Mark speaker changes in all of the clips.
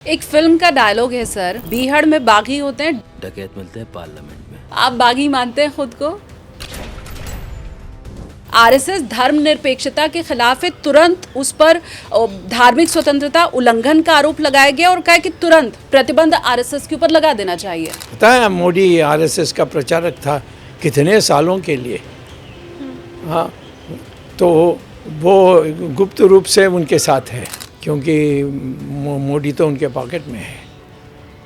Speaker 1: एक फिल्म का डायलॉग है सर, बीहड़ में बागी होते हैं,
Speaker 2: डकैत मिलते हैं पार्लियामेंट में।
Speaker 1: आप बागी मानते हैं खुद को? आरएसएस धर्मनिरपेक्षता के खिलाफ है, तुरंत उस पर धार्मिक स्वतंत्रता उल्लंघन का आरोप लगाया गया और कहा कि तुरंत प्रतिबंध आरएसएस के ऊपर लगा देना चाहिए।
Speaker 3: पता है मोदी आरएसएस का प्रचारक था कितने सालों के लिए। हाँ, तो वो गुप्त रूप से उनके साथ है, क्योंकि मोदी तो उनके पॉकेट में है।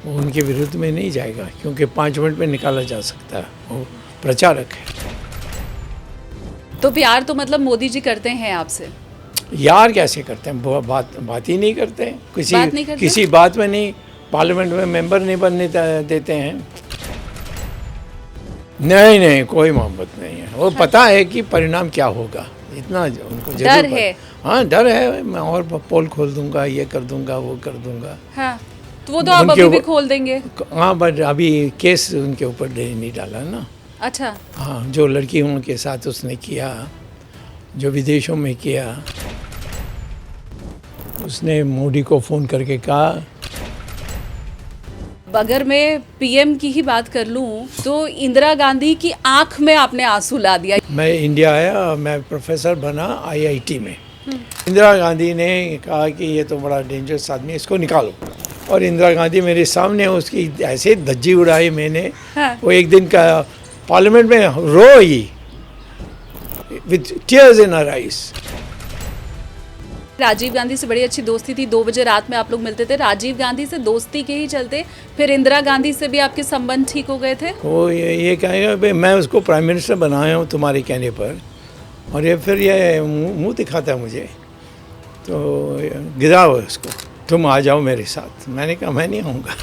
Speaker 3: वो उनके विरुद्ध में नहीं जाएगा, क्योंकि 5 मिनट में निकाला जा सकता है। वो प्रचारक है।
Speaker 1: तो प्यार तो मतलब मोदी जी करते हैं आपसे?
Speaker 3: यार कैसे करते हैं, वो बात ही नहीं करते हैं। किसी बात में नहीं, पार्लियामेंट में मेंबर नहीं बनने देते हैं। नहीं, कोई मोहब्बत नहीं है। वो पता है कि परिणाम क्या होगा, इतना उनको
Speaker 1: डर है।
Speaker 3: हाँ, डर है। मैं और पोल खोल दूंगा, ये कर दूंगा, वो कर दूंगा।
Speaker 1: हाँ, तो वो तो आप अभी भी खोल देंगे।
Speaker 3: हाँ, बट अभी केस उनके ऊपर नहीं डाला ना।
Speaker 1: अच्छा।
Speaker 3: हाँ, जो लड़कियों के साथ उसने किया, जो विदेशों में किया, उसने मोदी को फ़ोन करके कहा।
Speaker 1: अगर मैं पीएम की ही बात कर लूं तो इंदिरा गांधी की आंख में आपने आंसू ला दिया।
Speaker 3: मैं इंडिया आया, मैं प्रोफेसर बना आईआईटी में। इंदिरा गांधी ने कहा कि ये तो बड़ा डेंजरस आदमी है, इसको निकालो। और इंदिरा गांधी मेरे सामने, उसकी ऐसे धज्जी उड़ाई मैंने।
Speaker 1: हाँ।
Speaker 3: वो एक दिन का पार्लियामेंट में रोई with tears in her eyes.
Speaker 1: Rajiv Gandhi से बड़ी अच्छी दोस्ती थी, 2 बजे रात में आप लोग मिलते थे। राजीव गांधी से दोस्ती के ही चलते फिर इंदिरा गांधी से भी आपके संबंध ठीक हो गए थे?
Speaker 3: वो ये कहेगा भाई मैं उसको प्राइम मिनिस्टर बनाया हूँ तुम्हारे कहने पर, और ये फिर ये मुंह दिखाता है मुझे, तो गिराओ उसको, तुम आ जाओ मेरे साथ। मैंने कहा मैं नहीं आऊँगा।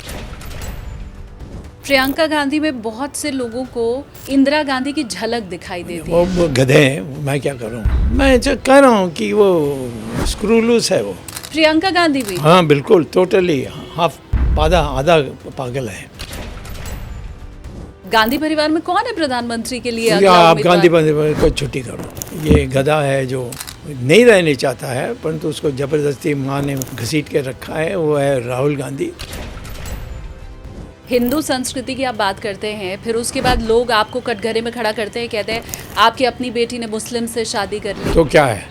Speaker 1: प्रियंका गांधी में बहुत से लोगों को इंदिरा गांधी की झलक दिखाई देती है।
Speaker 3: वो गधे हैं, मैं क्या करूँ। मैं कह रहा हूँ कि वो स्क्रूलूस है वो।
Speaker 1: प्रियंका गांधी भी?
Speaker 3: हाँ बिल्कुल, टोटली आधा पागल है।
Speaker 1: गांधी परिवार में कौन है प्रधानमंत्री के लिए?
Speaker 3: आप गांधी परिवार को छुट्टी करो। ये गधा है जो नहीं रहने चाहता है, परंतु उसको जबरदस्ती माँ ने घसीट के रखा है, वो है राहुल गांधी।
Speaker 1: हिंदू संस्कृति की आप बात करते हैं, फिर उसके बाद लोग आपको कटघरे में खड़ा करते हैं, कहते हैं आपकी अपनी बेटी ने मुस्लिम से शादी कर ली।
Speaker 3: तो क्या है,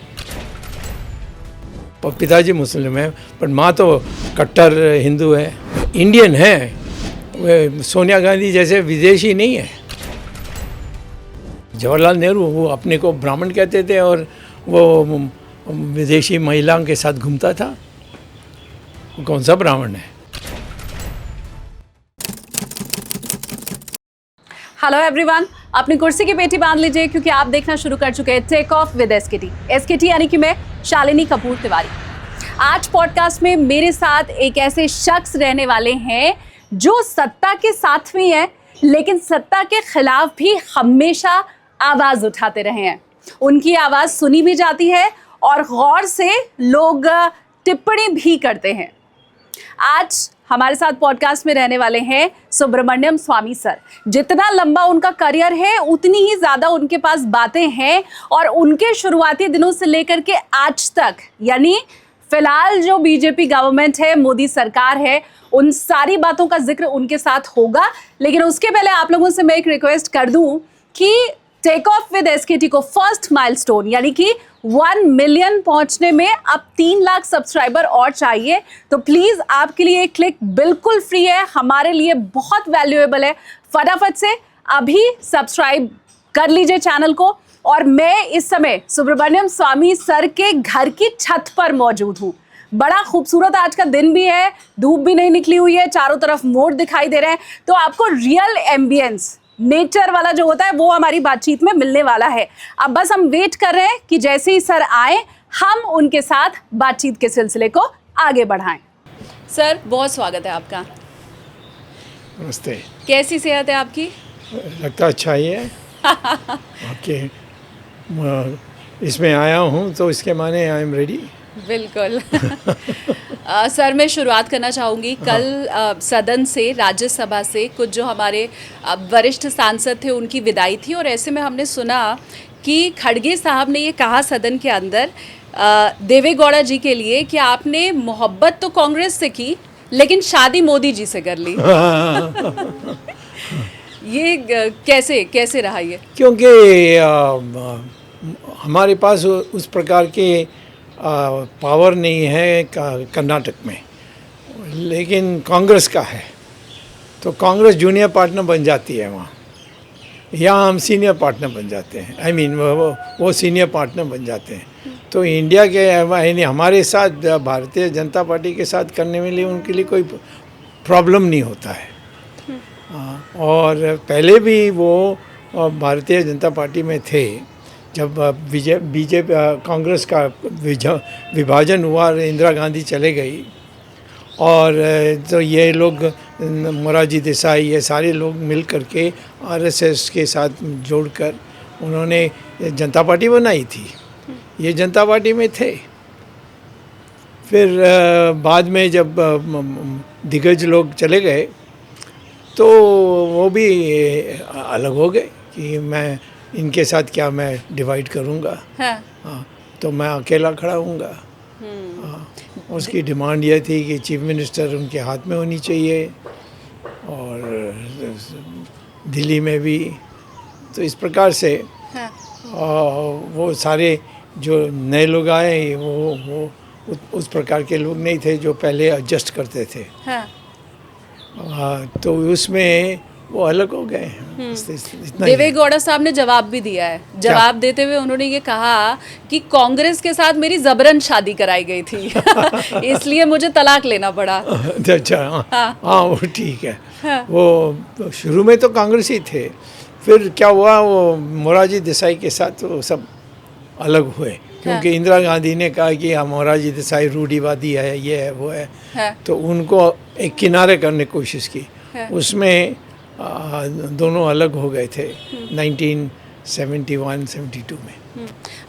Speaker 3: पिताजी मुस्लिम है पर माँ तो कट्टर हिंदू है, इंडियन है। वे सोनिया गांधी जैसे विदेशी नहीं है। जवाहरलाल नेहरू वो अपने को ब्राह्मण कहते थे और वो विदेशी महिलाओं के साथ घूमता था। वो कौन सा ब्राह्मण है?
Speaker 1: हेलो एवरीवन, अपनी कुर्सी की पेटी बांध लीजिए क्योंकि आप देखना शुरू कर चुके हैं टेक ऑफ विद एसकेटी यानी कि मैं शालिनी कपूर तिवारी। आज पॉडकास्ट में मेरे साथ एक ऐसे शख्स रहने वाले हैं जो सत्ता के साथ में है, लेकिन सत्ता के खिलाफ भी हमेशा आवाज उठाते रहे हैं। उनकी आवाज सुनी भी जाती है और गौर से लोग टिप्पणी भी करते हैं। आज हमारे साथ पॉडकास्ट में रहने वाले हैं सुब्रमण्यम स्वामी सर। जितना लंबा उनका करियर है उतनी ही ज़्यादा उनके पास बातें हैं, और उनके शुरुआती दिनों से लेकर के आज तक, यानी फिलहाल जो बीजेपी गवर्नमेंट है, मोदी सरकार है, उन सारी बातों का जिक्र उनके साथ होगा। लेकिन उसके पहले आप लोगों से मैं एक रिक्वेस्ट कर दूं कि टेक ऑफ विद एसकेटी को फर्स्ट माइलस्टोन यानी कि 1 मिलियन पहुंचने में अब 3 लाख सब्सक्राइबर और चाहिए। तो प्लीज आपके लिए एक क्लिक बिल्कुल फ्री है, हमारे लिए बहुत वैल्यूएबल है। फटाफट से अभी सब्सक्राइब कर लीजिए चैनल को। और मैं इस समय सुब्रमण्यम स्वामी सर के घर की छत पर मौजूद हूँ। बड़ा खूबसूरत आज का दिन भी है, धूप भी नहीं निकली हुई है, चारों तरफ मोर दिखाई दे रहे हैं, तो आपको रियल एम्बियंस, नेचर वाला जो होता है वो हमारी बातचीत में मिलने वाला है। अब बस हम वेट कर रहे हैं कि जैसे ही सर आए हम उनके साथ बातचीत के सिलसिले को आगे बढ़ाएं। सर बहुत स्वागत है आपका।
Speaker 3: नमस्ते।
Speaker 1: कैसी सेहत है आपकी?
Speaker 3: लगता अच्छा ही है। ओके, इसमें आया हूँ तो इसके माने आई एम रेडी।
Speaker 1: बिल्कुल। सर मैं शुरुआत करना चाहूँगी, कल सदन से, राज्यसभा से कुछ जो हमारे वरिष्ठ सांसद थे उनकी विदाई थी, और ऐसे में हमने सुना कि खड़गे साहब ने ये कहा सदन के अंदर देवेगौड़ा जी के लिए कि आपने मोहब्बत तो कांग्रेस से की लेकिन शादी मोदी जी से कर ली। ये कैसे कैसे रहा ये?
Speaker 3: क्योंकि हमारे पास उस प्रकार के पावर नहीं है कर्नाटक में, लेकिन कांग्रेस का है, तो कांग्रेस जूनियर पार्टनर बन जाती है वहाँ। यहाँ हम सीनियर पार्टनर बन जाते हैं, आई मीन वो सीनियर पार्टनर बन जाते हैं। तो इंडिया के यानी हमारे साथ भारतीय जनता पार्टी के साथ करने में लिए उनके लिए कोई प्रॉब्लम नहीं होता है। और पहले भी वो भारतीय जनता पार्टी में थे जब बीजेपी कांग्रेस का विभाजन हुआ और इंदिरा गांधी चले गई, और तो ये लोग मोरारजी देसाई ये सारे लोग मिल करके आरएसएस के साथ जोड़कर उन्होंने जनता पार्टी बनाई थी। ये जनता पार्टी में थे। फिर बाद में जब दिग्गज लोग चले गए तो वो भी अलग हो गए कि मैं इनके साथ क्या मैं डिवाइड करूँगा। हाँ, तो मैं अकेला खड़ा हूँगा। उसकी डिमांड ये थी कि चीफ मिनिस्टर उनके हाथ में होनी चाहिए, और दिल्ली में भी। तो इस प्रकार से वो सारे जो नए लोग आए वो उस प्रकार के लोग नहीं थे जो पहले एडजस्ट करते थे। तो उसमें वो अलग हो गए।
Speaker 1: देवेगौड़ा साहब ने जवाब भी दिया है। जवाब देते हुए उन्होंने ये कहा कि कांग्रेस के साथ मेरी जबरन शादी कराई गई थी इसलिए मुझे तलाक लेना पड़ा।
Speaker 3: अच्छा, हाँ वो ठीक है। वो शुरू में तो कांग्रेस ही थे, फिर क्या हुआ वो मोरारजी देसाई के साथ वो सब अलग हुए, क्योंकि इंदिरा गांधी ने कहा कि मोरारजी देसाई रूढ़िवादी है, ये है वो है। तो उनको एक किनारे करने की कोशिश की। उसमें दोनों अलग हो गए थे 1971-72 में।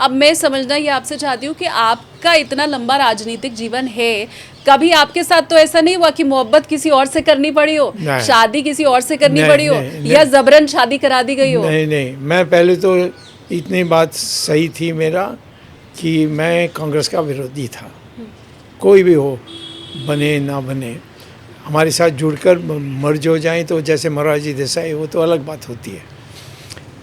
Speaker 1: अब मैं समझना ये आपसे चाहती हूँ कि आपका इतना लंबा राजनीतिक जीवन है, कभी आपके साथ तो ऐसा नहीं हुआ कि मोहब्बत किसी और से करनी पड़ी हो, शादी किसी और से करनी पड़ी हो, या जबरन शादी करा दी गई हो?
Speaker 3: नहीं, मैं पहले तो इतनी बात सही थी मेरा कि मैं कांग्रेस का विरोधी था। कोई भी हो, बने ना बने, हमारे साथ जुड़कर मर्ज हो जाएं तो जैसे मोरारजी देसाई, वो तो अलग बात होती है।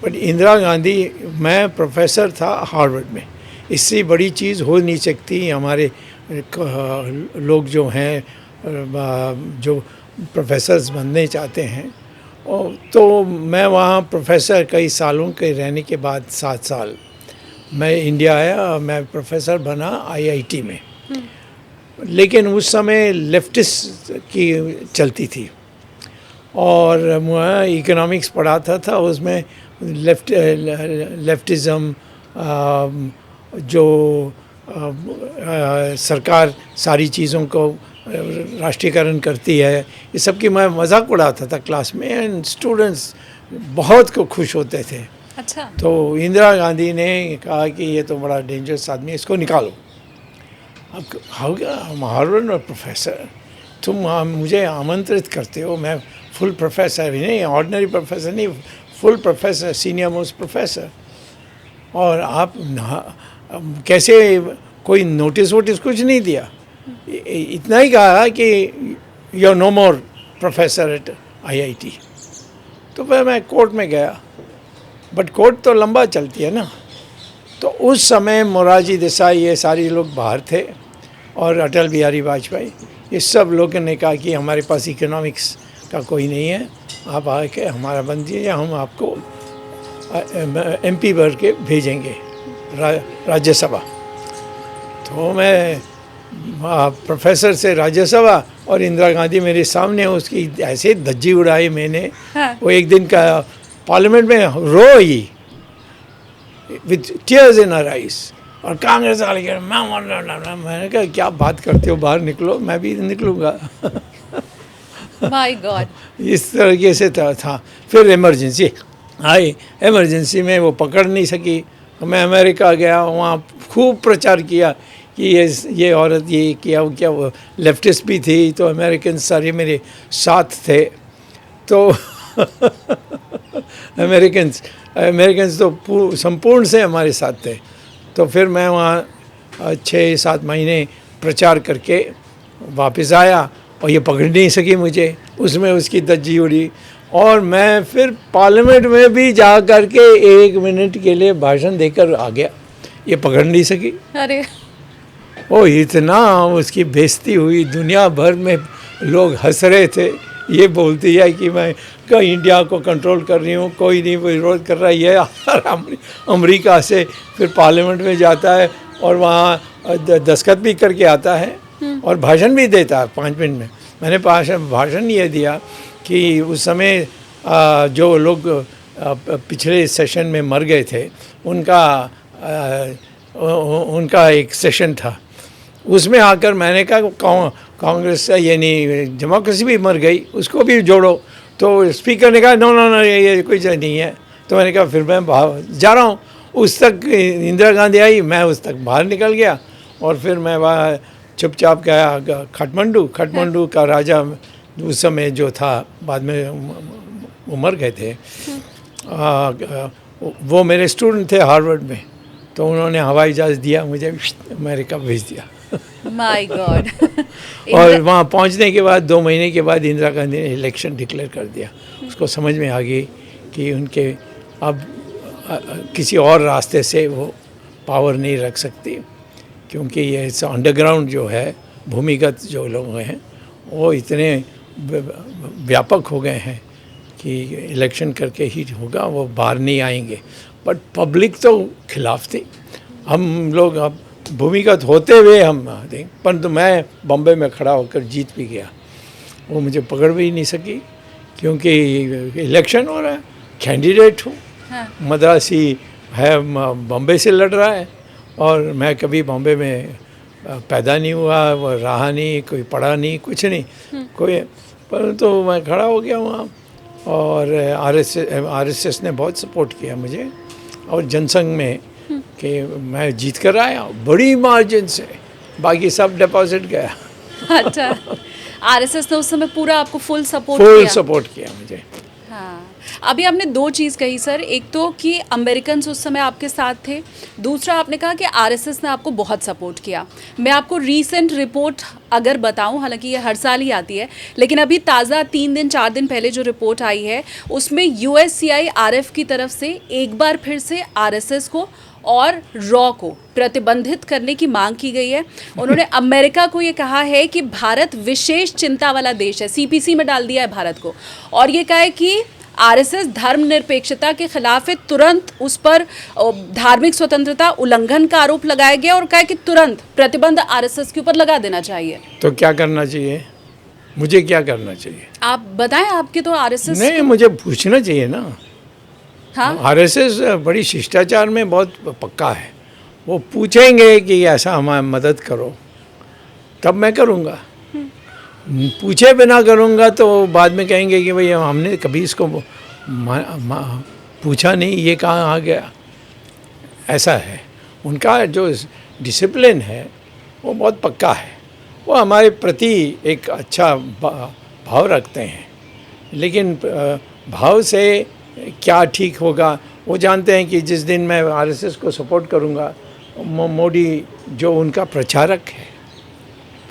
Speaker 3: बट इंदिरा गांधी, मैं प्रोफेसर था हार्वर्ड में, इससे बड़ी चीज़ हो नहीं सकती। हमारे लोग जो हैं जो प्रोफेसर्स बनने चाहते हैं, तो मैं वहाँ प्रोफेसर कई सालों के रहने के बाद 7 साल मैं इंडिया आया, मैं प्रोफेसर बना आईआईटी में। लेकिन उस समय लेफ्टिस्ट की चलती थी, और मैं इकोनॉमिक्स पढ़ाता था, उसमें लेफ्टिज़म जो सरकार सारी चीज़ों को राष्ट्रीयकरण करती है, ये सब की मैं मजाक उड़ाता था क्लास में, एंड स्टूडेंट्स बहुत को खुश होते थे।
Speaker 1: अच्छा।
Speaker 3: तो इंदिरा गांधी ने कहा कि ये तो बड़ा डेंजरस आदमी है, इसको निकालो। अब हो गया, हार्वर्ड में प्रोफेसर, तुम मुझे आमंत्रित करते हो, मैं फुल प्रोफेसर ही नहीं, ऑर्डिनरी प्रोफेसर नहीं, full professor, senior most professor, और आप कैसे, कोई नोटिस वोटिस कुछ नहीं दिया, इतना ही कहा कि you are no more professor at IIT. तो फिर मैं कोर्ट में गया, बट कोर्ट तो लंबा चलती है ना। तो उस समय मोरारजी देसाई ये सारे लोग बाहर थे, और अटल बिहारी वाजपेयी, ये सब लोगों ने कहा कि हमारे पास इकोनॉमिक्स का कोई नहीं है, आप आके हमारा बन दीजिए, हम आपको एमपी भर के भेजेंगे राज्यसभा। तो मैं प्रोफेसर से राज्यसभा, और इंदिरा गांधी मेरे सामने, उसकी ऐसे धज्जी उड़ाई मैंने। वो एक दिन का पार्लियामेंट में रोई with tears in her eyes, और कांग्रेस वाले कह मैंने कहा क्या बात करते हो, बाहर निकलो, मैं भी निकलूँगा।
Speaker 1: माय गॉड,
Speaker 3: इस तरीके से था। फिर इमरजेंसी आई, इमरजेंसी में वो पकड़ नहीं सकी, मैं अमेरिका गया, वहाँ खूब प्रचार किया कि ये औरत ये किया, वो क्या, वो लेफ्टिस्ट भी थी, तो अमेरिकन सारे मेरे साथ थे। तो अमेरिकन्स तो संपूर्ण से हमारे साथ थे। तो फिर मैं वहाँ 6-7 महीने प्रचार करके वापस आया, और ये पकड़ नहीं सकी मुझे, उसमें उसकी धज्जी उड़ी। और मैं फिर पार्लियामेंट में भी जा कर के 1 मिनट के लिए भाषण देकर आ गया, ये पकड़ नहीं सकी।
Speaker 1: अरे
Speaker 3: ओ इतना उसकी बेइज्जती हुई, दुनिया भर में लोग हंस रहे थे। ये बोलती है कि मैं इंडिया को कंट्रोल कर रही हूँ, कोई नहीं विरोध कर रहा है। ये अमेरिका से फिर पार्लियामेंट में जाता है और वहाँ दस्तखत भी करके आता है और भाषण भी देता है 5 मिनट में। मैंने भाषण ये दिया कि उस समय जो लोग पिछले सेशन में मर गए थे उनका एक सेशन था, उसमें आकर मैंने कहा कांग्रेस यानी डेमोक्रेसी भी मर गई, उसको भी जोड़ो। तो स्पीकर ने कहा नो नो नो ये कोई नहीं है। तो मैंने कहा फिर मैं जा रहा हूँ। उस तक इंदिरा गांधी आई, मैं उस तक बाहर निकल गया और फिर मैं वहाँ चुपचाप गया काठमांडू का राजा उस समय जो था, बाद में वो मर गए थे, वो मेरे स्टूडेंट थे हार्वर्ड में, तो उन्होंने हवाई जहाज़ दिया मुझे, अमेरिका भेज दिया।
Speaker 1: My God.
Speaker 3: और वहाँ पहुँचने के बाद 2 महीने के बाद इंदिरा गांधी ने इलेक्शन डिक्लेयर कर दिया। उसको समझ में आ गई कि उनके अब किसी और रास्ते से वो पावर नहीं रख सकती, क्योंकि ये अंडरग्राउंड जो है, भूमिगत जो लोग हैं वो इतने व्यापक हो गए हैं कि इलेक्शन करके ही होगा, वो बाहर नहीं आएंगे। बट पब्लिक तो खिलाफ थी। हम लोग अब भूमिगत होते हुए हम दें, परंतु मैं बॉम्बे में खड़ा होकर जीत भी गया। वो मुझे पकड़ भी नहीं सकी, क्योंकि इलेक्शन हो रहा है, कैंडिडेट हूँ।
Speaker 1: हाँ।
Speaker 3: मद्रासी है, बॉम्बे से लड़ रहा है, और मैं कभी बॉम्बे में पैदा नहीं हुआ, वो रहा नहीं, कोई पढ़ा नहीं, कुछ नहीं कोई, परंतु मैं खड़ा हो गया वहाँ। और आरएसएस ने बहुत सपोर्ट किया मुझे, और जनसंघ में कि मैं जीत कर आया बड़ी मार्जिन से, बाकी सब डिपॉजिट गया।
Speaker 1: अच्छा, आरएसएस ने उस समय पूरा आपको फुल सपोर्ट
Speaker 3: किया मुझे।
Speaker 1: हाँ, अभी आपने 2 चीज़ कही सर, एक तो कि अमेरिकन्स उस समय आपके साथ थे, दूसरा आपने कहा कि आरएसएस ने आपको बहुत सपोर्ट किया। मैं आपको रीसेंट रिपोर्ट अगर बताऊं, हालांकि ये हर साल ही आती है, लेकिन अभी ताज़ा 3-4 दिन पहले जो रिपोर्ट आई है उसमें USCIRF की तरफ से एक बार फिर से आरएसएस को और रॉ को प्रतिबंधित करने की मांग की गई है। उन्होंने अमेरिका को ये कहा है कि भारत विशेष चिंता वाला देश है, CPC में डाल दिया है भारत को, और ये कहा है कि आरएसएस धर्मनिरपेक्षता के खिलाफ है, तुरंत उस पर धार्मिक स्वतंत्रता उल्लंघन का आरोप लगाया गया, और कहा कि तुरंत प्रतिबंध आरएसएस के ऊपर लगा देना चाहिए।
Speaker 3: तो क्या करना चाहिए, मुझे क्या करना चाहिए?
Speaker 1: आप बताएं, आपके तो आरएसएस
Speaker 3: नहीं, मुझे पूछना चाहिए ना।
Speaker 1: हाँ,
Speaker 3: आरएसएस बड़ी शिष्टाचार में बहुत पक्का है। वो पूछेंगे कि ऐसा हमारी मदद करो, तब मैं करूँगा। पूछे बिना करूँगा तो बाद में कहेंगे कि भाई हमने कभी इसको पूछा नहीं, ये कहाँ आ गया। ऐसा है, उनका जो डिसिप्लिन है वो बहुत पक्का है। वो हमारे प्रति एक अच्छा भाव रखते हैं, लेकिन भाव से क्या ठीक होगा वो जानते हैं कि जिस दिन मैं आरएसएस को सपोर्ट करूँगा, मोदी जो उनका प्रचारक है,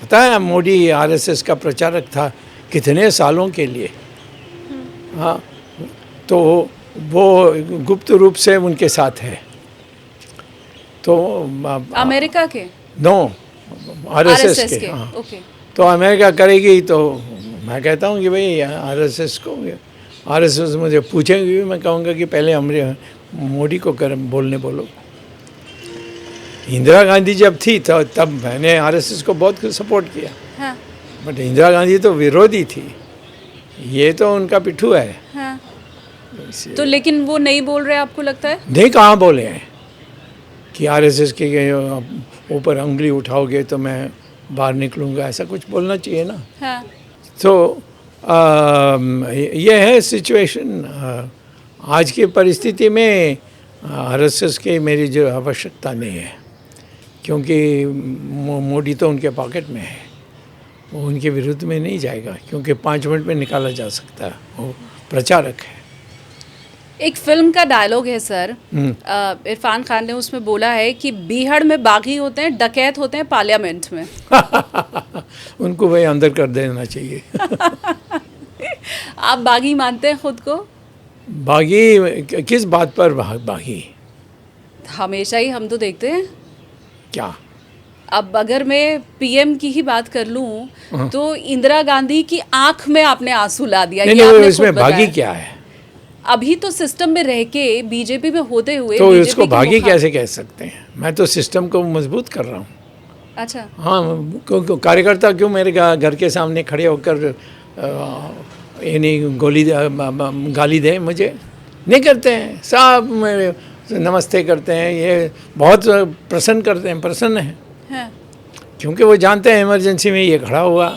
Speaker 3: पता है मोदी आरएसएस का प्रचारक था कितने सालों के लिए। हाँ, तो वो गुप्त रूप से उनके साथ है। तो
Speaker 1: अमेरिका के
Speaker 3: नो, आरएसएस के। हाँ,
Speaker 1: ओके।
Speaker 3: तो अमेरिका करेगी तो मैं कहता हूँ कि भाई आरएसएस मुझे पूछेंगे भी, मैं कहूँगा कि पहले मोदी को बोलो। इंदिरा गांधी जब थी तो तब मैंने आरएसएस को बहुत सपोर्ट किया।
Speaker 1: हाँ।
Speaker 3: बट इंदिरा गांधी तो विरोधी थी, ये तो उनका पिट्ठू है।
Speaker 1: हाँ। तो लेकिन वो नहीं बोल रहे, आपको लगता है?
Speaker 3: नहीं, कहाँ बोले हैं कि आरएसएस के ऊपर उंगली उठाओगे तो मैं बाहर निकलूँगा, ऐसा कुछ बोलना चाहिए ना।
Speaker 1: हाँ।
Speaker 3: तो ये है सिचुएशन। आज की परिस्थिति में आरएसएस की मेरी जो आवश्यकता नहीं है, क्योंकि मोदी तो उनके पॉकेट में है, वो उनके विरुद्ध में नहीं जाएगा, क्योंकि 5 मिनट में निकाला जा सकता है, वो प्रचारक है।
Speaker 1: एक फिल्म का डायलॉग है सर, इरफान खान ने उसमें बोला है कि बीहड़ में बागी होते हैं, डकैत होते हैं पार्लियामेंट में।
Speaker 3: उनको भाई अंदर कर देना चाहिए।
Speaker 1: आप बागी मानते हैं खुद को?
Speaker 3: बागी किस बात पर बागी?
Speaker 1: हमेशा ही हम तो देखते हैं।
Speaker 3: क्या?
Speaker 1: अब अगर मैं पीएम की ही बात कर लूं तो इंदिरा गांधी की आंख में आपने आंसू ला दिया।
Speaker 3: नहीं,
Speaker 1: ये
Speaker 3: नहीं,
Speaker 1: आपने
Speaker 3: इसमें
Speaker 1: खुद
Speaker 3: बागी
Speaker 1: बताया।
Speaker 3: क्या है?
Speaker 1: अभी तो सिस्टम में रह के बीजेपी में होते हुए
Speaker 3: तो
Speaker 1: बीजेपी
Speaker 3: इसको
Speaker 1: के
Speaker 3: बागी
Speaker 1: मुखा-
Speaker 3: कैसे कह सकते हैं? मैं तो सिस्टम को मजबूत कर रहा हूँ।
Speaker 1: अच्छा,
Speaker 3: हाँ, क्यों कार्यकर्ता क्यों मेरे घर के सामने खड़े होकर यानी गाली दे मुझे? नहीं करते हैं, सब मेरे नमस्ते करते हैं, ये बहुत प्रसन्न करते हैं, प्रसन्न हैं,
Speaker 1: हाँ,
Speaker 3: क्योंकि वो जानते हैं इमरजेंसी में ये खड़ा हुआ।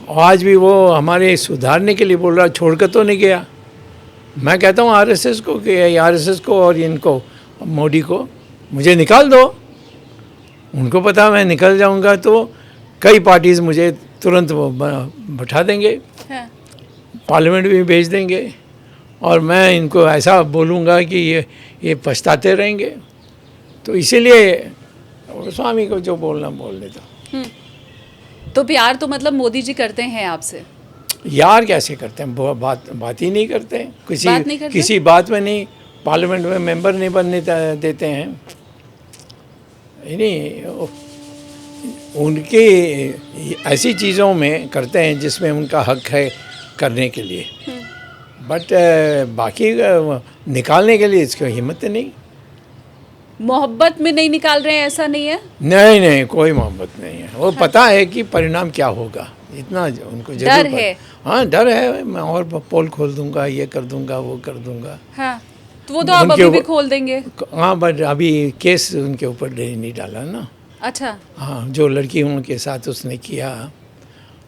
Speaker 3: और आज भी वो हमारे सुधारने के लिए बोल रहा, छोड़कर तो नहीं गया। मैं कहता हूँ आरएसएस को कि आरएसएस को और इनको मोदी को मुझे निकाल दो। उनको पता मैं निकल जाऊंगा तो कई पार्टीज़ मुझे तुरंत वो बैठा देंगे,
Speaker 1: हाँ।
Speaker 3: पार्लियामेंट भी भेज देंगे, और मैं इनको ऐसा बोलूँगा कि ये पछताते रहेंगे। तो इसीलिए स्वामी को जो बोलना बोल देता।
Speaker 1: तो प्यार तो मतलब मोदी जी करते हैं आपसे?
Speaker 3: यार कैसे करते हैं? बात ही नहीं करते,
Speaker 1: बात नहीं करते?
Speaker 3: किसी बात में नहीं, पार्लियामेंट में मेंबर नहीं बनने देते हैं। नहीं, उनके ऐसी चीज़ों में करते हैं जिसमें उनका हक है करने के लिए, बट बाकी निकालने के लिए इसकी हिम्मत नहीं।
Speaker 1: मोहब्बत में नहीं निकाल रहे हैं ऐसा नहीं है?
Speaker 3: नहीं नहीं, कोई मोहब्बत नहीं है। वो पता है कि परिणाम क्या होगा, इतना उनको जरूर
Speaker 1: डर है।
Speaker 3: हाँ, डर है। मैं और पोल खोल दूंगा, ये कर दूंगा, वो कर दूंगा।
Speaker 1: हाँ, तो वो तो आप
Speaker 3: उनके
Speaker 1: अभी भी
Speaker 3: ऊपर-
Speaker 1: खोल देंगे।
Speaker 3: हाँ, बट अभी केस उनके ऊपर नहीं डाला ना।
Speaker 1: अच्छा,
Speaker 3: हाँ, जो लड़कियों के साथ उसने किया,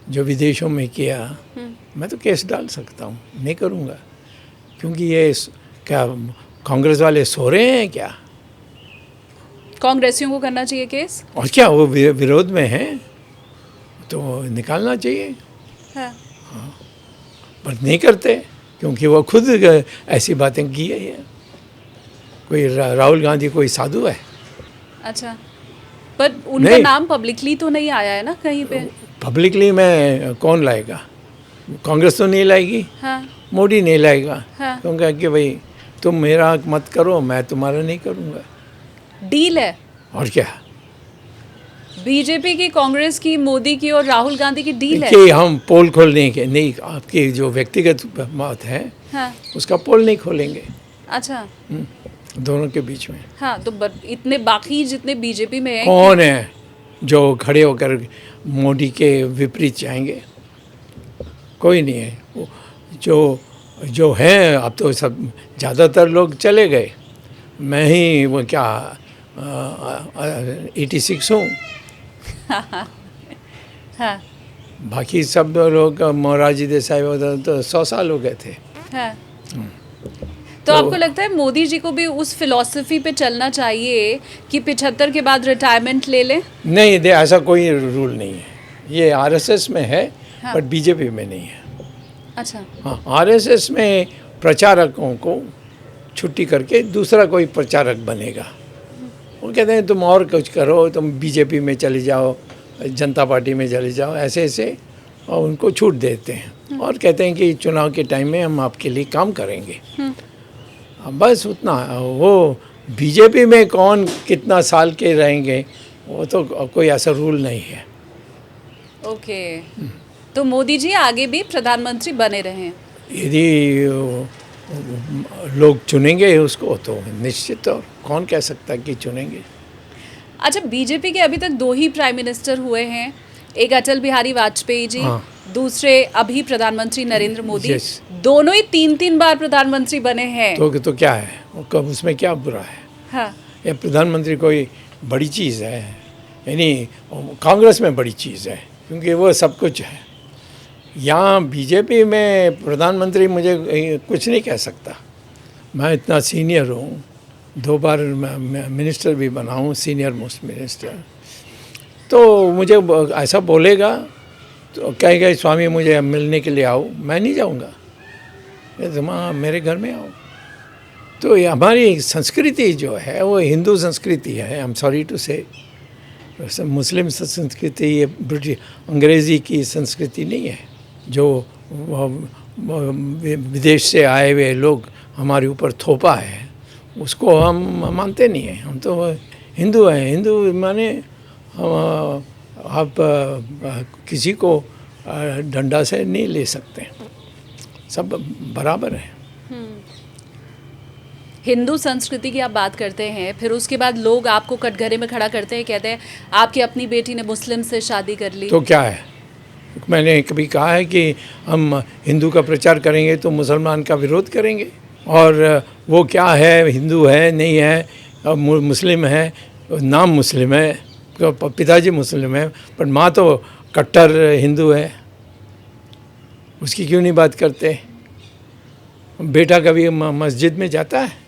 Speaker 3: जो विदेशों में किया, मैं तो केस डाल सकता हूँ, नहीं करूँगा, क्योंकि ये क्या कांग्रेस वाले सो रहे हैं क्या?
Speaker 1: कांग्रेसियों को करना चाहिए केस।
Speaker 3: और क्या वो विरोध में हैं तो निकालना चाहिए,
Speaker 1: हाँ,
Speaker 3: पर नहीं करते, क्योंकि वो खुद ऐसी बातें की है। कोई राहुल गांधी कोई साधु है?
Speaker 1: अच्छा, पर उनका
Speaker 3: नहीं।
Speaker 1: नाम पब्लिकली तो नहीं आया है ना कहीं पे?
Speaker 3: पब्लिकली में कौन लाएगा? कांग्रेस तो नहीं लाएगी,
Speaker 1: हाँ,
Speaker 3: मोदी नहीं लाएगा,
Speaker 1: हाँ।
Speaker 3: क्योंकि कि भाई तुम मेरा मत करो, मैं तुम्हारा नहीं करूँगा।
Speaker 1: डील है
Speaker 3: और क्या?
Speaker 1: बीजेपी की, कांग्रेस की, मोदी की और राहुल गांधी की डील है।
Speaker 3: कि हम पोल खोलने के नहीं, आपकी जो व्यक्तिगत बात है
Speaker 1: हाँ,
Speaker 3: उसका पोल नहीं खोलेंगे
Speaker 1: अच्छा,
Speaker 3: दोनों के बीच में।
Speaker 1: हाँ, तो इतने बाकी जितने बीजेपी में हैं
Speaker 3: कौन है जो खड़े होकर मोदी के विपरीत जाएंगे? कोई नहीं है। जो है, अब तो सब ज़्यादातर लोग चले गए, मैं ही वो क्या 86 हूँ।
Speaker 1: हाँ,
Speaker 3: बाकी सब लोग मोरारजी देसाई वगैरह तो 100 साल हो गए थे।
Speaker 1: हाँ। तो आपको लगता है मोदी जी को भी उस फिलॉसफी पे चलना चाहिए कि 75 के बाद रिटायरमेंट ले लें?
Speaker 3: नहीं, ऐसा कोई रूल नहीं है। ये आरएसएस में है,
Speaker 1: हाँ।
Speaker 3: बट बीजेपी में नहीं है।
Speaker 1: अच्छा,
Speaker 3: हाँ, आरएसएस में प्रचारकों को छुट्टी करके दूसरा कोई प्रचारक बनेगा। वो कहते हैं तुम और कुछ करो, तुम बीजेपी में चले जाओ, जनता पार्टी में चले जाओ, ऐसे ऐसे, और उनको छूट देते हैं और कहते हैं कि चुनाव के टाइम में हम आपके लिए काम करेंगे। बस उतना। वो बीजेपी में कौन कितना साल के रहेंगे वो तो कोई ऐसा रूल नहीं है।
Speaker 1: ओके। तो मोदी जी आगे भी प्रधानमंत्री बने रहें?
Speaker 3: यदि लोग चुनेंगे उसको तो निश्चित, और कौन कह सकता कि चुनेंगे।
Speaker 1: अच्छा, बीजेपी के अभी तक 2 ही प्राइम मिनिस्टर हुए हैं, एक अटल बिहारी वाजपेयी जी,
Speaker 3: हाँ।
Speaker 1: दूसरे अभी प्रधानमंत्री नरेंद्र मोदी।
Speaker 3: Yes.
Speaker 1: दोनों ही 3-3 बार प्रधानमंत्री बने हैं।
Speaker 3: तो क्या है वो, कब उसमें क्या बुरा है?
Speaker 1: हाँ,
Speaker 3: ये प्रधानमंत्री कोई बड़ी चीज़ है? यानी कांग्रेस में बड़ी चीज़ है, क्योंकि वो सब कुछ है। यहाँ बीजेपी में प्रधानमंत्री मुझे कुछ नहीं कह सकता। मैं इतना सीनियर हूँ, 2 बार मिनिस्टर भी बना हूँ, सीनियर मोस्ट मिनिस्टर। तो मुझे ऐसा बोलेगा तो कहेगा स्वामी मुझे मिलने के लिए आओ, मैं नहीं जाऊँगा। तुम मेरे घर में आओ, तो ये हमारी संस्कृति जो है वो हिंदू संस्कृति है। आई एम सॉरी टू से, मुस्लिम संस्कृति ये ब्रिटिश अंग्रेज़ी की संस्कृति नहीं है जो विदेश से आए हुए लोग हमारे ऊपर थोपा है, उसको हम मानते नहीं हैं। हम तो हिंदू हैं। हिंदू माने आप किसी को डंडा से नहीं ले सकते, सब बराबर है।
Speaker 1: हिंदू संस्कृति की आप बात करते हैं, फिर उसके बाद लोग आपको कटघरे में खड़ा करते हैं, कहते हैं आपकी अपनी बेटी ने मुस्लिम से शादी कर ली।
Speaker 3: तो क्या है, मैंने कभी कहा है कि हम हिंदू का प्रचार करेंगे तो मुसलमान का विरोध करेंगे? और वो क्या है, हिंदू है नहीं है, मुस्लिम है, नाम मुस्लिम है, पिताजी मुस्लिम है, पर माँ तो कट्टर हिंदू है, उसकी क्यों नहीं बात करते? बेटा कभी मस्जिद में जाता है?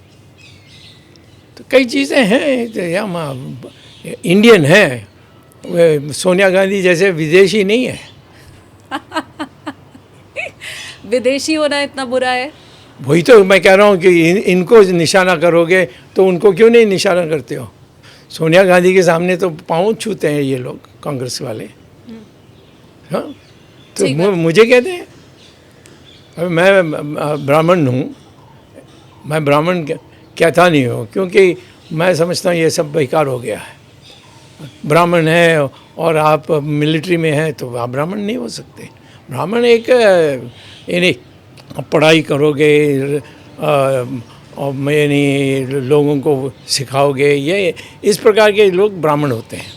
Speaker 3: तो कई चीज़ें हैं। हम इंडियन हैं, सोनिया गांधी जैसे विदेशी नहीं है।
Speaker 1: विदेशी होना इतना बुरा है?
Speaker 3: वही तो मैं कह रहा हूँ कि इनको निशाना करोगे तो उनको क्यों नहीं निशाना करते हो? सोनिया गांधी के सामने तो पाँव छूते हैं ये लोग, कांग्रेस वाले। हाँ, तो मुझे कहते हैं, अब मैं ब्राह्मण हूँ, मैं ब्राह्मण कहता नहीं हूँ, क्योंकि मैं समझता हूँ ये सब बेकार हो गया है। ब्राह्मण है और आप मिलिट्री में हैं तो आप ब्राह्मण नहीं हो सकते। ब्राह्मण एक यानी पढ़ाई करोगे और यानी लोगों को सिखाओगे, ये इस प्रकार के लोग ब्राह्मण होते हैं।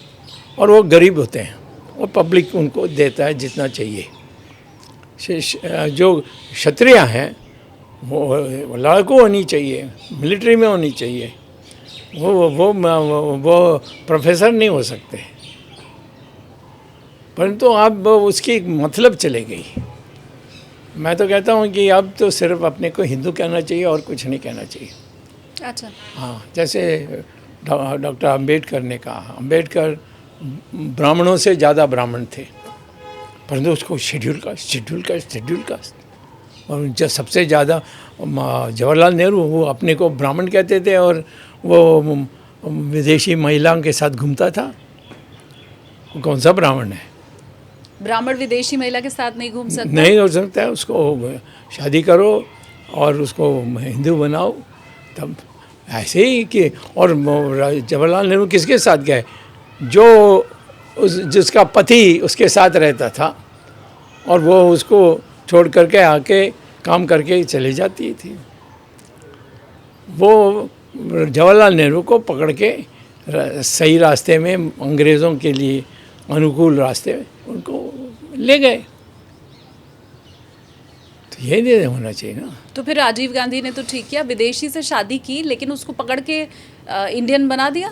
Speaker 3: और वो गरीब होते हैं और पब्लिक उनको देता है जितना चाहिए। जो क्षत्रिय हैं वो लड़कों होनी चाहिए, मिलिट्री में होनी चाहिए, वो प्रोफेसर नहीं हो सकते। परंतु अब उसकी मतलब चले गई। मैं तो कहता हूँ कि अब तो सिर्फ अपने को हिंदू कहना चाहिए और कुछ नहीं कहना चाहिए।
Speaker 1: अच्छा।
Speaker 3: हाँ, जैसे डॉक्टर अम्बेडकर ने कहा, अम्बेडकर ब्राह्मणों से ज़्यादा ब्राह्मण थे, परंतु उसको शेड्यूल कास्ट और जो सबसे ज़्यादा जवाहरलाल नेहरू, वो अपने को ब्राह्मण कहते थे और वो विदेशी महिलाओं के साथ घूमता था। वो कौन सा ब्राह्मण है?
Speaker 1: ब्राह्मण विदेशी महिला के साथ नहीं घूम सकता?
Speaker 3: नहीं हो सकता है। उसको शादी करो और उसको हिंदू बनाओ, तब ऐसे ही कि। और जवाहरलाल नेहरू किसके साथ गए? जो जिसका पति उसके साथ रहता था और वो उसको छोड़ करके आके काम करके चली जाती थी। वो जवाहरलाल नेहरू को पकड़ के सही रास्ते में, अंग्रेज़ों के लिए अनुकूल रास्ते में उनको ले गए। तो ये नहीं होना चाहिए ना।
Speaker 1: तो फिर राजीव गांधी ने तो ठीक किया, विदेशी से शादी की, लेकिन उसको पकड़ के इंडियन बना दिया।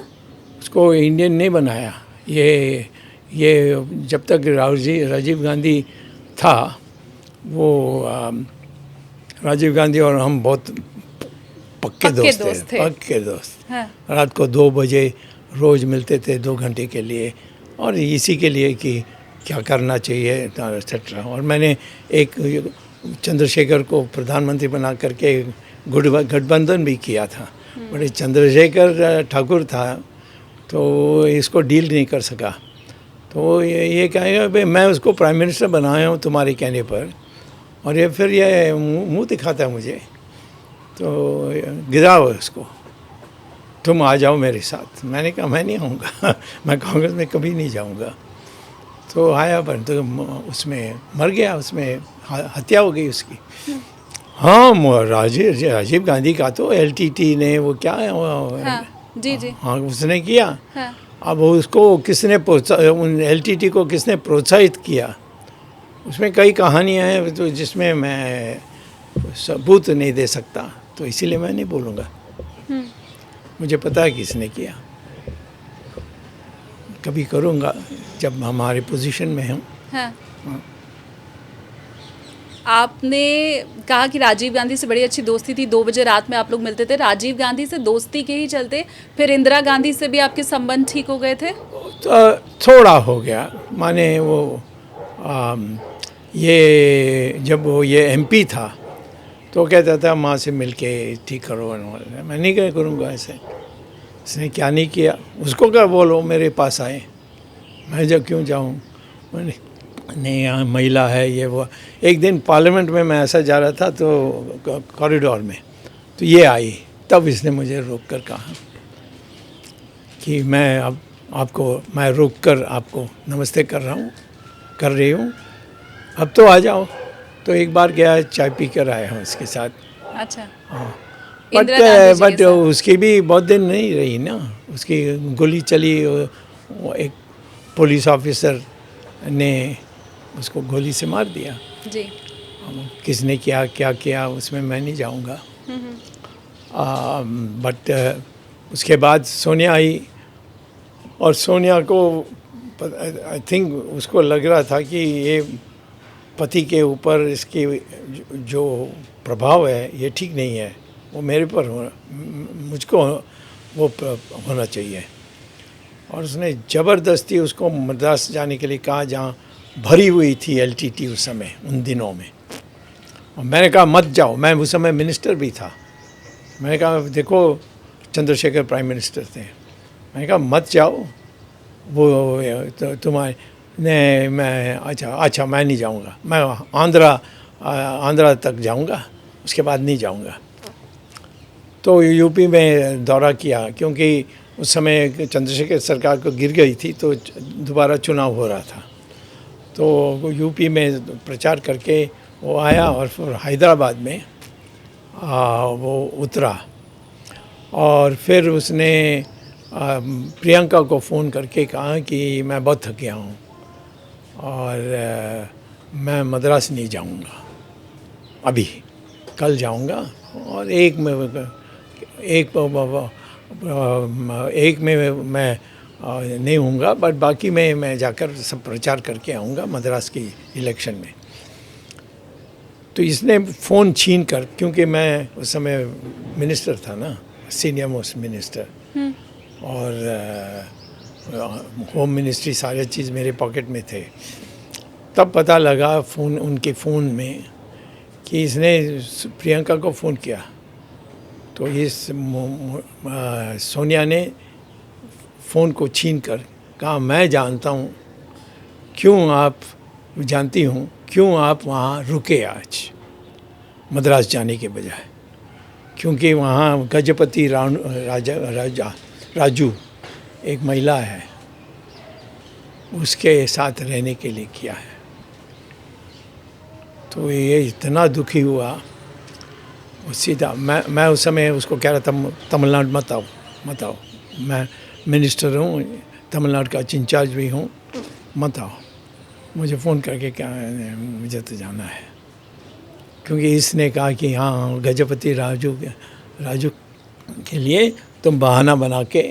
Speaker 3: उसको इंडियन नहीं बनाया। ये जब तक राजीव गांधी था, वो राजीव गांधी और हम बहुत पक्के दोस्त थे।
Speaker 1: हाँ।
Speaker 3: रात को 2 बजे रोज़ मिलते थे 2 घंटे के लिए, और इसी के लिए कि क्या करना चाहिए एक्सेट्रा। और मैंने एक चंद्रशेखर को प्रधानमंत्री बना करके गठबंधन भी किया था, बट चंद्रशेखर ठाकुर था तो इसको डील नहीं कर सका। तो ये कहेगा भाई मैं उसको प्राइम मिनिस्टर बनाया हूँ तुम्हारे कहने पर, और ये फिर ये मुंह दिखाता है मुझे। तो गिराओ उसको, तुम आ जाओ मेरे साथ। मैंने कहा मैं नहीं आऊँगा, मैं कांग्रेस में कभी नहीं जाऊँगा। तो आया, पर तो उसमें मर गया, उसमें हत्या हो गई उसकी। हाँ, राजीव गांधी का तो LTT ने वो क्या है
Speaker 1: जी जी,
Speaker 3: हाँ उसने किया।
Speaker 1: हाँ।
Speaker 3: अब उसको किसने उन LTT को किसने प्रोत्साहित किया, उसमें कई कहानियाँ हैं तो जिसमें मैं सबूत नहीं दे सकता, तो इसीलिए मैं नहीं बोलूँगा। मुझे पता है किसने किया, कभी करूँगा जब हमारे पोजीशन में हूँ।
Speaker 1: हाँ। आपने कहा कि राजीव गांधी से बड़ी अच्छी दोस्ती थी, 2 बजे रात में आप लोग मिलते थे। राजीव गांधी से दोस्ती के ही चलते फिर इंदिरा गांधी से भी आपके संबंध ठीक हो गए थे?
Speaker 3: तो थोड़ा हो गया, माने वो ये जब वो ये MP था तो कहता था माँ से मिल के ठीक करो, मैं नहीं क्या करूँगा ऐसे। उसने क्या नहीं किया, उसको क्या बोलो मेरे पास आए, मैं जब क्यों जाऊँ, नहीं यहाँ महिला है ये वो। एक दिन पार्लियामेंट में मैं ऐसा जा रहा था तो कॉरिडोर में, तो ये आई, तब इसने मुझे रोक कर कहा कि मैं अब आपको, मैं रोक कर आपको नमस्ते कर रही हूँ, अब तो आ जाओ। तो एक बार गया, चाय पी कर आया हूँ उसके साथ।
Speaker 1: अच्छा,
Speaker 3: हाँ,
Speaker 1: इंदिरा गांधी जी के
Speaker 3: बट
Speaker 1: साथ।
Speaker 3: उसकी भी बहुत दिन नहीं रही ना, उसकी गोली चली, वो एक पुलिस ऑफिसर ने उसको गोली से मार दिया।
Speaker 1: जी।
Speaker 3: किसने किया क्या किया उसमें मैं नहीं जाऊंगा। बट उसके बाद सोनिया आई, और सोनिया को आई थिंक उसको लग रहा था कि ये पति के ऊपर इसकी जो प्रभाव है ये ठीक नहीं है, वो मेरे पर मुझको वो होना चाहिए। और उसने ज़बरदस्ती उसको मद्रास जाने के लिए कहा, जहाँ भरी हुई थी एलटीटी उस समय, उन दिनों में। और मैंने कहा मत जाओ, मैं उस समय मिनिस्टर भी था। मैंने कहा देखो, चंद्रशेखर प्राइम मिनिस्टर थे, मैंने कहा मत जाओ, वो तो तुम्हारे ने मैं अच्छा मैं नहीं जाऊंगा, मैं आंध्रा तक जाऊंगा, उसके बाद नहीं जाऊंगा। तो यूपी में दौरा किया, क्योंकि उस समय चंद्रशेखर सरकार को गिर गई थी, तो दोबारा चुनाव हो रहा था। तो यूपी में प्रचार करके वो आया, और फिर हैदराबाद में वो उतरा, और फिर उसने प्रियंका को फ़ोन करके कहा कि मैं बहुत थक गया हूँ और मैं मद्रास नहीं जाऊँगा अभी, कल जाऊँगा, और एक में मैं नहीं हूँगा, बट बाकी में मैं जाकर सब प्रचार करके आऊँगा मद्रास की इलेक्शन में। तो इसने फ़ोन छीन कर, क्योंकि मैं उस समय मिनिस्टर था ना, सीनियर मोस्ट मिनिस्टर, और होम मिनिस्ट्री सारे चीज़ मेरे पॉकेट में थे। तब पता लगा फ़ोन, उनके फ़ोन में, कि इसने प्रियंका को फ़ोन किया। तो इस सोनिया ने फ़ोन को छीन कर कहा, मैं जानता हूँ क्यों आप, जानती हूँ क्यों आप वहाँ रुके आज मद्रास जाने के बजाय, क्योंकि वहाँ गजपति राजू एक महिला है, उसके साथ रहने के लिए किया है। तो ये इतना दुखी हुआ, वो सीधा मैं उस समय उसको कह रहा था तमिलनाडु मत आओ, मैं मिनिस्टर हूँ, तमिलनाडु का इंचार्ज भी हूँ, मत आओ। मुझे फ़ोन करके क्या, मुझे तो जाना है, क्योंकि इसने कहा कि हाँ गजपति राजू के लिए तुम बहाना बना के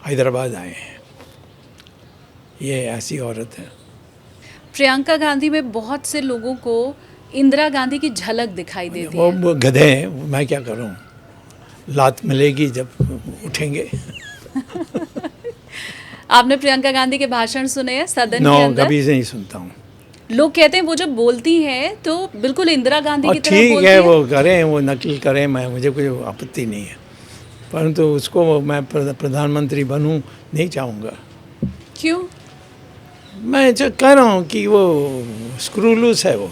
Speaker 3: हैदराबाद आए हैं। ये ऐसी औरत है।
Speaker 1: प्रियंका गांधी में बहुत से लोगों को इंदिरा गांधी की झलक दिखाई देती है।
Speaker 3: वो गधे हैं, मैं क्या करूं, लात मिलेगी जब उठेंगे।
Speaker 1: आपने प्रियंका गांधी के भाषण सुने हैं सदन के अंदर?
Speaker 3: कभी नहीं सुनता हूँ।
Speaker 1: लोग कहते हैं वो जब बोलती हैं तो बिल्कुल इंदिरा गांधी की तरह
Speaker 3: ठीक
Speaker 1: बोलती
Speaker 3: है,
Speaker 1: है।
Speaker 3: वो करें, वो नकल करें, मुझे कोई आपत्ति नहीं है, परंतु उसको मैं प्रधानमंत्री बनूं नहीं चाहूँगा।
Speaker 1: क्यों?
Speaker 3: मैं जो कह रहा हूँ कि वो स्क्रू लूज है वो।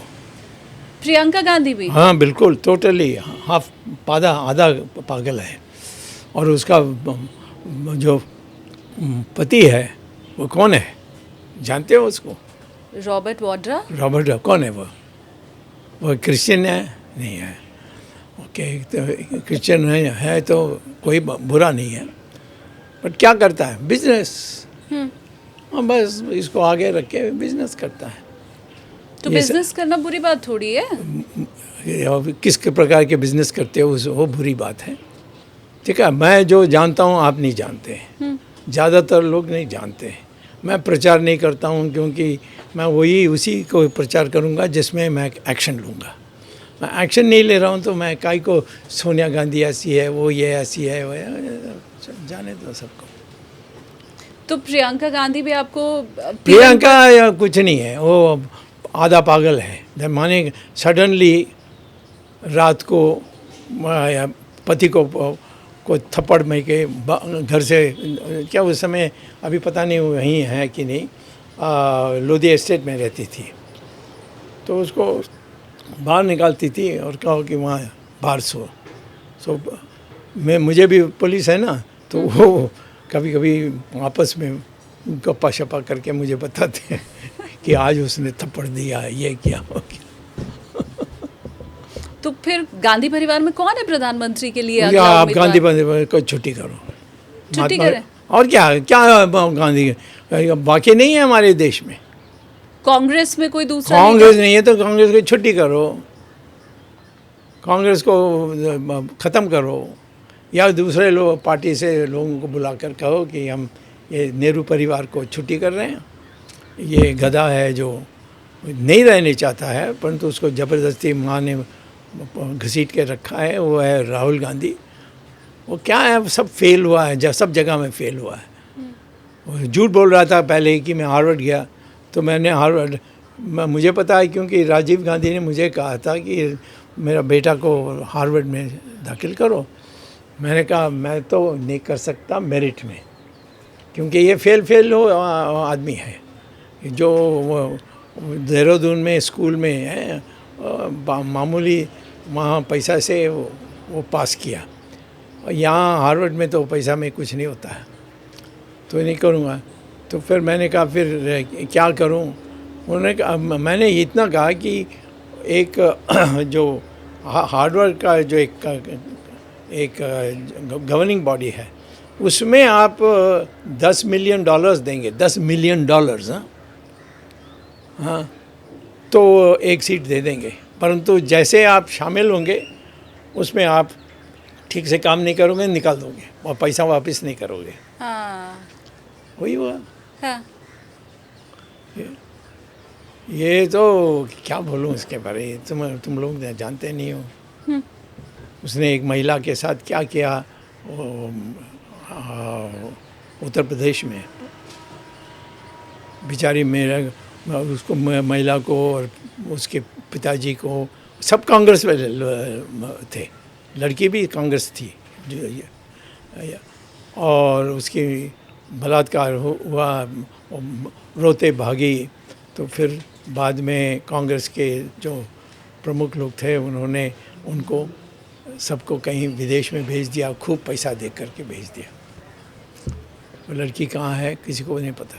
Speaker 1: प्रियंका गांधी भी?
Speaker 3: हाँ बिल्कुल, टोटली हाफ आधा पागल है। और उसका जो पति है वो कौन है, जानते हो उसको?
Speaker 1: रॉबर्ट वाड्रा।
Speaker 3: रॉबर्ट कौन है वो क्रिश्चियन है? नहीं है। ओके, तो क्रिश्चियन है तो कोई बुरा नहीं है, बट क्या करता है? बिजनेस। बस इसको आगे रख के बिजनेस करता है।
Speaker 1: तो बिजनेस करना बुरी बात थोड़ी है।
Speaker 3: किस प्रकार के बिजनेस करते हो वो बुरी बात है। ठीक है, मैं जो जानता हूँ आप नहीं जानते, ज़्यादातर लोग नहीं जानते। मैं प्रचार नहीं करता हूँ, क्योंकि मैं उसी को प्रचार करूँगा जिसमें मैं एक्शन लूँगा। मैं एक्शन नहीं ले रहा हूँ तो मैं काई को सोनिया गांधी ऐसी है, वो ये ऐसी है, वो जाने दो सबको।
Speaker 1: तो प्रियंका गांधी भी आपको
Speaker 3: प्रियंका या कुछ नहीं है, वो आधा पागल है, माने सडनली रात को पति को थप्पड़ में के घर से, क्या उस समय अभी पता नहीं वहीं है कि नहीं, लोधी एस्टेट में रहती थी, तो उसको बाहर निकालती थी और कहो कि वहाँ बाहर सो मुझे भी पुलिस है ना, तो वो कभी कभी आपस में गप्पा शप्पा करके मुझे बताते हैं कि आज उसने थप्पड़ दिया, ये क्या हो गया।
Speaker 1: तो फिर गांधी परिवार में कौन है प्रधानमंत्री के लिए
Speaker 3: या
Speaker 1: अगला
Speaker 3: आप
Speaker 1: उम्मीदवार?
Speaker 3: गांधी परिवार को छुट्टी करो,
Speaker 1: छुट्टी
Speaker 3: महात्मा-
Speaker 1: करें?
Speaker 3: और क्या क्या गांधी बाकी नहीं है हमारे देश में।
Speaker 1: कांग्रेस में कोई दूसरा
Speaker 3: कांग्रेस नहीं है तो कांग्रेस की छुट्टी करो, कांग्रेस को ख़त्म करो, या दूसरे लोग पार्टी से लोगों को बुलाकर कहो कि हम ये नेहरू परिवार को छुट्टी कर रहे हैं, ये गधा है जो नहीं रहने चाहता है परंतु उसको ज़बरदस्ती माँ ने घसीट के रखा है, वो है राहुल गांधी। वो क्या है, सब फेल हुआ है, सब जगह में फेल हुआ है। वो झूठ बोल रहा था पहले ही कि मैं हार्वर्ड गया, तो मैंने हार्वर्ड, मुझे पता है क्योंकि राजीव गांधी ने मुझे कहा था कि मेरा बेटा को हार्वर्ड में दाखिल करो। मैंने कहा मैं तो नहीं कर सकता मेरिट में, क्योंकि ये फेल हो आदमी है जो देहरादून में स्कूल में है, मामूली वहाँ पैसा से वो पास किया, और यहाँ हार्वर्ड में तो पैसा में कुछ नहीं होता है, तो नहीं करूँगा। तो फिर मैंने कहा फिर क्या करूँ, उन्होंने कहा, मैंने इतना कहा कि एक जो हार्वर्ड का जो एक गवर्निंग बॉडी है उसमें आप $10 मिलियन देंगे, $10 मिलियन, हाँ, तो एक सीट दे देंगे, परंतु जैसे आप शामिल होंगे उसमें आप ठीक से काम नहीं करोगे, निकाल दोगे और पैसा वापस नहीं करोगे।
Speaker 1: हाँ,
Speaker 3: वही हुआ।
Speaker 1: हाँ।
Speaker 3: ये तो क्या बोलूँ इसके बारे में, तुम लोग जानते नहीं हो। उसने एक महिला के साथ क्या किया उत्तर प्रदेश में, बेचारी मेरा उसको महिला को और उसके पिताजी को, सब कांग्रेस में थे, लड़की भी कांग्रेस थी और उसकी बलात्कार हुआ, रोते भागी। तो फिर बाद में कांग्रेस के जो प्रमुख लोग थे उन्होंने उनको सबको कहीं विदेश में भेज दिया, खूब पैसा दे करके भेज दिया। वो लड़की कहाँ है किसी को नहीं पता।